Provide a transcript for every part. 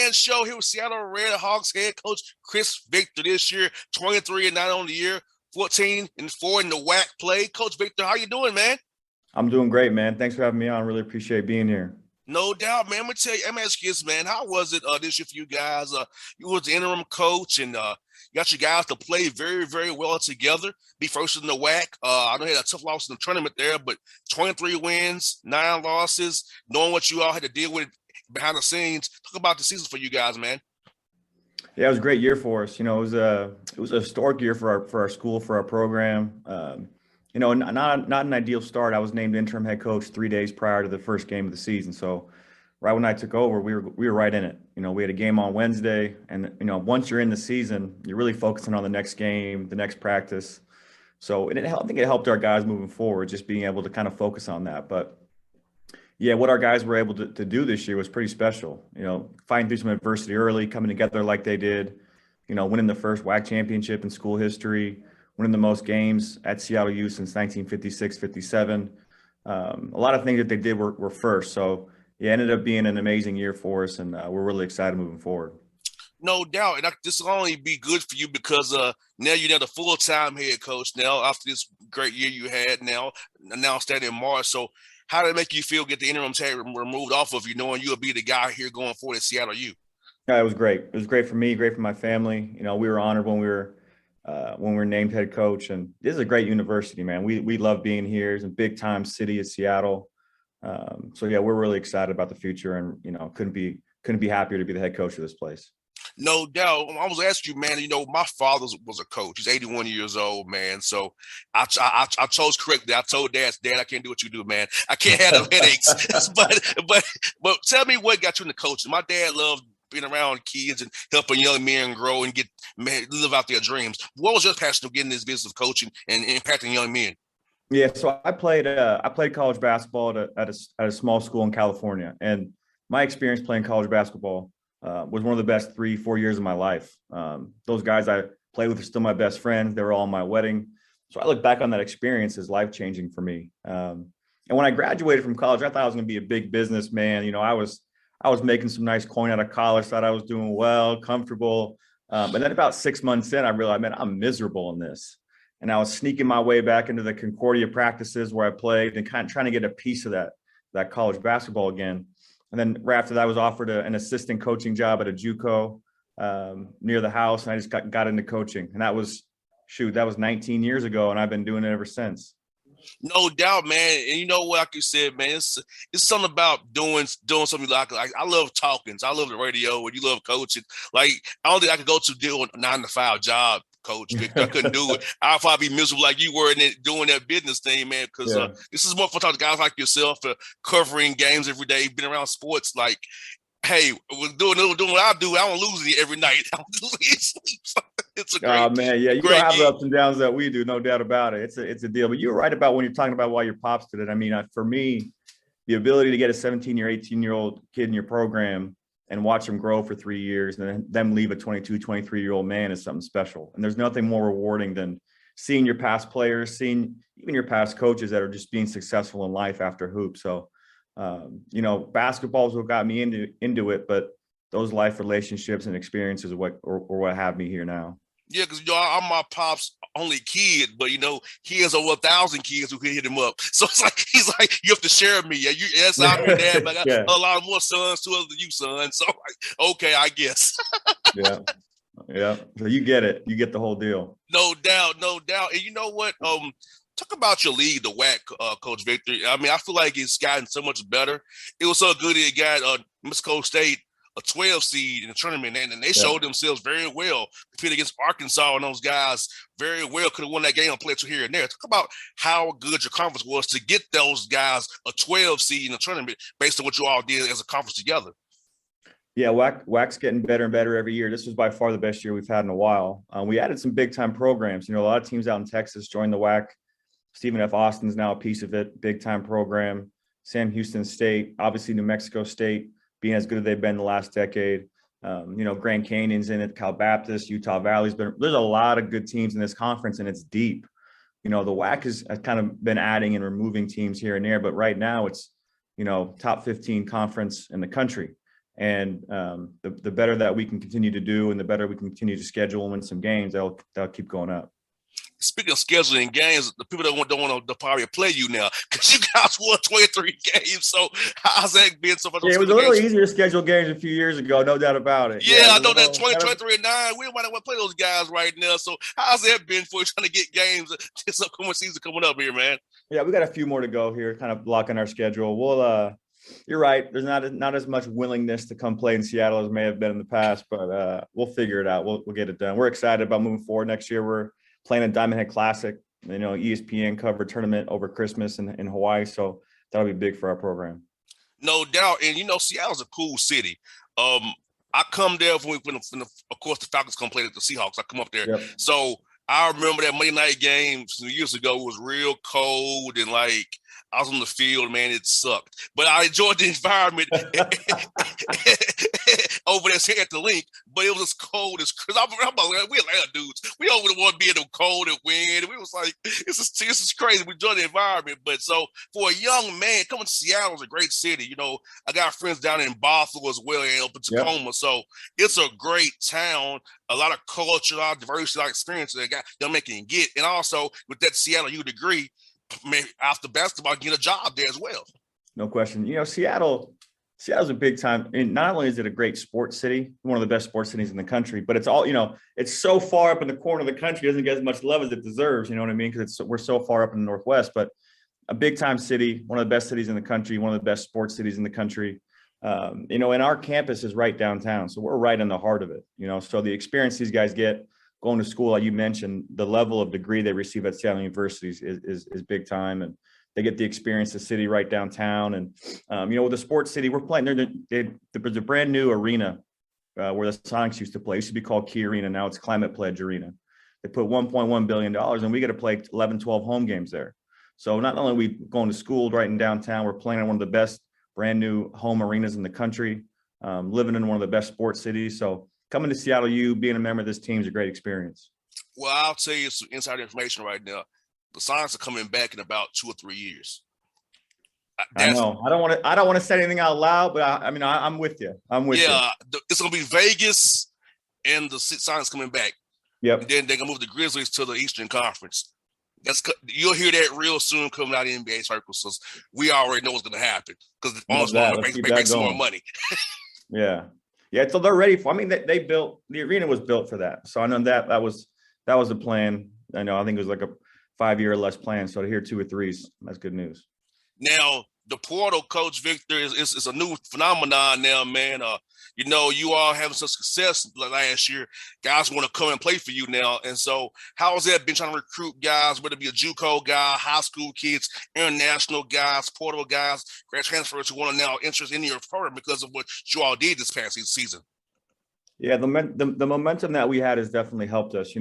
Man Show here with Seattle Red Hawks head coach Chris Victor this year, 23-9 on the year, 14-4 in the WAC play. Coach Victor, how you doing, man? I'm doing great, man. Thanks for having me on. Really appreciate being here. No doubt, man. I'm gonna ask you this, man. How was it this year for you guys? You was the interim coach and you got your guys to play very, very well together. Be first in the WAC. I know you had a tough loss in the tournament there, but 23 wins, 9 losses, knowing what you all had to deal with behind the scenes. Talk about the season for you guys, man. Yeah, it was a great year for us. It was a historic year for our school, for our program. Not an ideal start. I was named interim head coach 3 days prior to the first game of the season. So right when I took over, we were right in it. We had a game on Wednesday, and once you're in the season, you're really focusing on the next game, the next practice. So I think it helped our guys moving forward, just being able to kind of focus on that. But yeah, what our guys were able to do this year was pretty special. Fighting through some adversity early, coming together like they did, winning the first WAC championship in school history, winning the most games at Seattle U since 1956-57. A lot of things that they did were first. So yeah, it ended up being an amazing year for us, and we're really excited moving forward. No doubt. And this will only be good for you because now you're the full-time head coach now after this great year you had now announced that in March. So how did it make you feel get the interim tag removed off of you, knowing you'll be the guy here going forward at Seattle U? Yeah, it was great. It was great for me, great for my family. We were honored when we were named head coach, and this is a great university, man. We love being here. It's a big time city of Seattle. So yeah, we're really excited about the future, and couldn't be happier to be the head coach of this place. No doubt. I was asking you, man. My father was a coach. He's 81 years old, man. So I chose correctly. I told Dad, I can't do what you do, man. I can't have no headaches. but tell me what got you into coaching. My dad loved being around kids and helping young men grow and live out their dreams. What was your passion of getting this business of coaching and impacting young men? Yeah, so I played college basketball at a small school in California, and my experience playing college basketball was one of the best 3-4 years of my life. Those guys I played with are still my best friends. They were all in my wedding. So I look back on that experience as life-changing for me. And when I graduated from college, I thought I was going to be a big businessman. I was making some nice coin out of college, thought I was doing well, comfortable. And then about 6 months in, I realized, man, I'm miserable in this. And I was sneaking my way back into the Concordia practices where I played and kind of trying to get a piece of that college basketball again. And then right after that, I was offered an assistant coaching job at a JUCO near the house. And I just got into coaching. And that was 19 years ago. And I've been doing it ever since. No doubt, man. And you know what, like you said, man, it's something about doing something like I love talking. So I love the radio and you love coaching. Like, I don't think I could go to do a 9-to-5 job, Coach Victor. I couldn't do it. I'd probably be miserable like you were in it, doing that business thing, man, because this is more for talking to guys like yourself, covering games every day, been around sports. Like, hey, we're doing what I do. I don't lose it every night. I don't lose any sleep. It's a great, oh man, yeah, you don't have the gig. ups and downs that we do, no doubt about it. It's a deal. But you're right about when you're talking about why your pops did it. I mean, for me, the ability to get a 17 or 18-year-old kid in your program and watch them grow for 3 years and then them leave a 22, 23-year-old man is something special. And there's nothing more rewarding than seeing your past players, seeing even your past coaches that are just being successful in life after hoop. So, basketball is what got me into it, but those life relationships and experiences are what have me here now. Yeah, because I'm my pop's only kid, but he has over 1,000 kids who can hit him up. So it's like he's like, you have to share me. Yeah, yes, I'm your dad, but I got Yeah, a lot more sons, 2 other than you, son. So okay, I guess. yeah, yeah. So you get it. You get the whole deal. No doubt, no doubt. And you know what? Talk about your league, the WAC, Coach Victor. I mean, I feel like it's gotten so much better. It was so good it got Miss Coast State a 12 seed in the tournament, and they Yeah. showed themselves very well. Competed against Arkansas and those guys very well. Could have won that game on play to here and there. Talk about how good your conference was to get those guys a 12 seed in the tournament based on what you all did as a conference together. Yeah, WAC's getting better and better every year. This was by far the best year we've had in a while. We added some big time programs. A lot of teams out in Texas joined the WAC. Stephen F. Austin's now a piece of it, big time program. Sam Houston State, obviously New Mexico State being as good as they've been the last decade. Grand Canyon's in it, Cal Baptist, Utah Valley's been. There's a lot of good teams in this conference, and it's deep. The WAC has kind of been adding and removing teams here and there, but right now it's top 15 conference in the country. And the better that we can continue to do, and the better we can continue to schedule and win some games, they'll keep going up. Speaking of scheduling games, the people that don't want to probably play you now because you guys won 23 games. So how's that been so far? Yeah, it was a little easier to schedule games a few years ago, no doubt about it. Yeah, I know that 23 and 9, we might not want to play those guys right now. So how's that been for you trying to get games this upcoming season coming up here, man? Yeah, we got a few more to go here, kind of blocking our schedule. You're right. There's not as much willingness to come play in Seattle as may have been in the past, but we'll figure it out. We'll get it done. We're excited about moving forward next year. We're playing a Diamond Head Classic, ESPN covered tournament over Christmas in Hawaii. So that'll be big for our program. No doubt. And, Seattle's a cool city. I come there when of course, the Falcons come play at the Seahawks. I come up there. Yep. So I remember that Monday night game some years ago was real cold and I was on the field, man, it sucked. But I enjoyed the environment over there at the link, but it was as cold as Chris. I'm like, we Atlanta dudes. We don't really want to be in the cold and wind. We was like, this is crazy. We enjoy the environment. But so for a young man, coming to Seattle is a great city. I got friends down in Bothell as well and up in Tacoma. Yep. So it's a great town. A lot of culture, a lot of diversity, a lot of experience that young man can get. And also with that Seattle U degree, maybe after basketball, get a job there as well. No question. Seattle's a big time. I mean, not only is it a great sports city, one of the best sports cities in the country, but it's all, it's so far up in the corner of the country, it doesn't get as much love as it deserves. You know what I mean? Because we're so far up in the Northwest, but a big time city, one of the best cities in the country, one of the best sports cities in the country. And our campus is right downtown. So we're right in the heart of it, so the experience these guys get going to school, like you mentioned, the level of degree they receive at Seattle University is big time. And they get the experience, the city right downtown. And, with the sports city, we're playing there's a brand new arena where the Sonics used to play. It used to be called Key Arena. Now it's Climate Pledge Arena. They put $1.1 billion and we get to play 11, 12 home games there. So not only are we going to school right in downtown, we're playing in one of the best brand new home arenas in the country, living in one of the best sports cities. So coming to Seattle U, being a member of this team is a great experience. Well, I'll tell you some inside information right now. The Sonics are coming back in about 2 or 3 years. I know. I don't want to say anything out loud, but I'm with you. Yeah, it's gonna be Vegas and the Sonics coming back. Yep. And then they're gonna move the Grizzlies to the Eastern Conference. You'll hear that real soon coming out of the NBA circles. So we already know what's gonna happen because it's make some more money. Yeah. Yeah, so they're ready for. They built the arena was built for that. So I know that was the plan. I think it was like a 5-year or less plan. So to hear 2 or 3s, that's good news. Now the portal, Coach Victor, is a new phenomenon now, man. You all having some success last year. Guys want to come and play for you now. And so how has that been trying to recruit guys, whether it be a JUCO guy, high school kids, international guys, portal guys, grad transfers who want to now interest in your program because of what you all did this past season? Yeah, the momentum that we had has definitely helped us.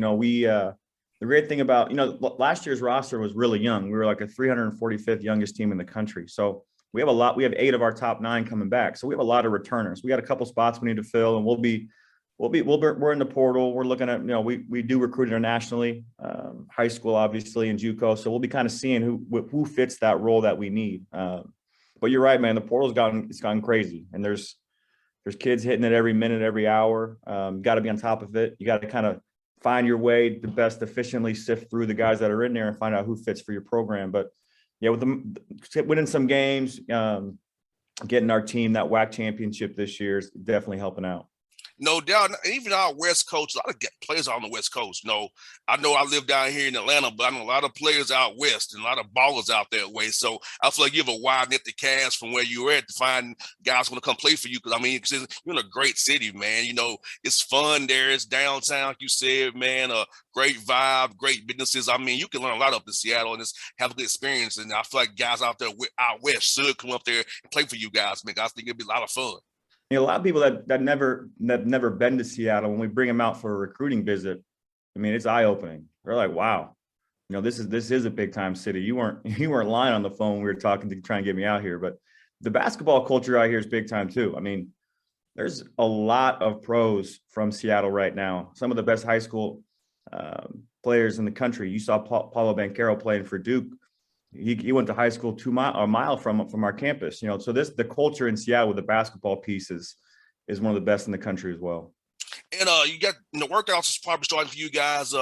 The great thing about, last year's roster was really young. We were like a 345th youngest team in the country. So we have a lot. We have 8 of our top 9 coming back. So we have a lot of returners. We got a couple spots we need to fill, and we're in the portal. We're looking at, we do recruit internationally, high school, obviously, and JUCO. So we'll be kind of seeing who fits that role that we need. But you're right, man. The portal's gone crazy, and there's kids hitting it every minute, every hour. Got to be on top of it. You got to kind of find your way to best efficiently sift through the guys that are in there and find out who fits for your program. But yeah, with winning some games, getting our team that WAC championship this year is definitely helping out. No doubt. Even our West Coast, a lot of players are on the West Coast. I know I live down here in Atlanta, but I know a lot of players out West and a lot of ballers out that way. So I feel like you have a wide net to cast from where you were at to find guys want to come play for you. Because, you're in a great city, man. It's fun there. It's downtown, like you said, man. A great vibe, great businesses. You can learn a lot up in Seattle and just have a good experience. And I feel like guys out there out West should come up there and play for you guys, man. I think it'd be a lot of fun. A lot of people that never been to Seattle, when we bring them out for a recruiting visit, it's eye opening. They're like, wow, this is a big time city. You weren't lying on the phone. We were talking to try and get me out here, but the basketball culture out here is big time too. There's a lot of pros from Seattle right now. Some of the best high school players in the country. You saw Paulo Banchero playing for Duke. He went to high school a mile from our campus, so the culture in Seattle with the basketball piece is is one of the best in the country as well. And you got workouts is probably starting for you guys.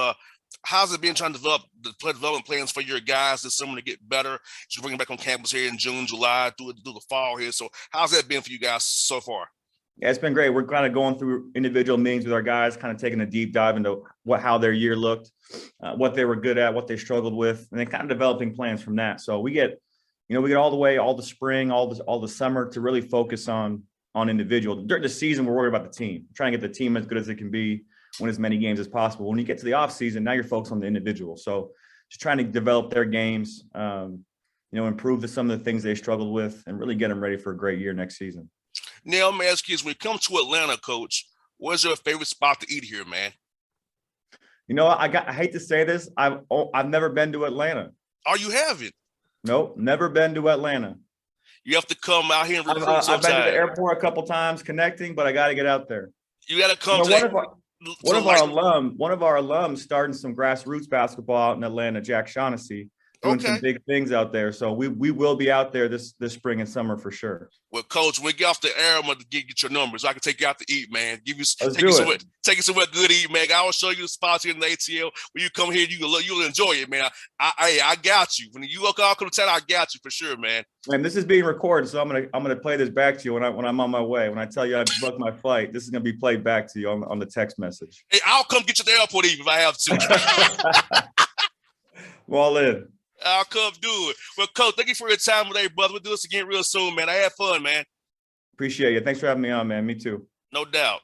How's it been trying to develop the development plans for your guys this summer to get better? You're bringing back on campus here in June, July, through the fall here. So how's that been for you guys so far? Yeah, it's been great. We're kind of going through individual meetings with our guys, kind of taking a deep dive into how their year looked, what they were good at, what they struggled with, and then kind of developing plans from that. So we get all the spring, all the summer to really focus on individual. During the season, we're worried about the team, trying to get the team as good as it can be, win as many games as possible. When you get to the off season, now you're focused on the individual. So just trying to develop their games, improve some of the things they struggled with, and really get them ready for a great year next season. Now, I'm asking you, when it comes to Atlanta, Coach, what's your favorite spot to eat here, man? I hate to say this, I've never been to Atlanta. Oh, you haven't? Nope, never been to Atlanta. You have to come out here and recruit sometime. I've been to the airport a couple times connecting, but I got to get out there. You got to come one of our alums starting some grassroots basketball out in Atlanta, Jack Shaughnessy, doing some big things out there. So we will be out there this spring and summer for sure. Well, Coach, when we get off the air, I'm going to get your numbers so I can take you out to eat, man. Take you somewhere good to eat, man. I will show you the spots here in the ATL. When you come here, you'll enjoy it, man. I got you. When you all come to town, I got you for sure, man. And this is being recorded, so I'm gonna play this back to you when I'm on my way. When I tell you I booked my flight, this is gonna be played back to you on the text message. Hey, I'll come get you at the airport even if I have to. I'm all in. I'll come do it. Well, Coach, thank you for your time today, brother. We'll do this again real soon, man. I had fun, man. Appreciate you. Thanks for having me on, man. Me too. No doubt.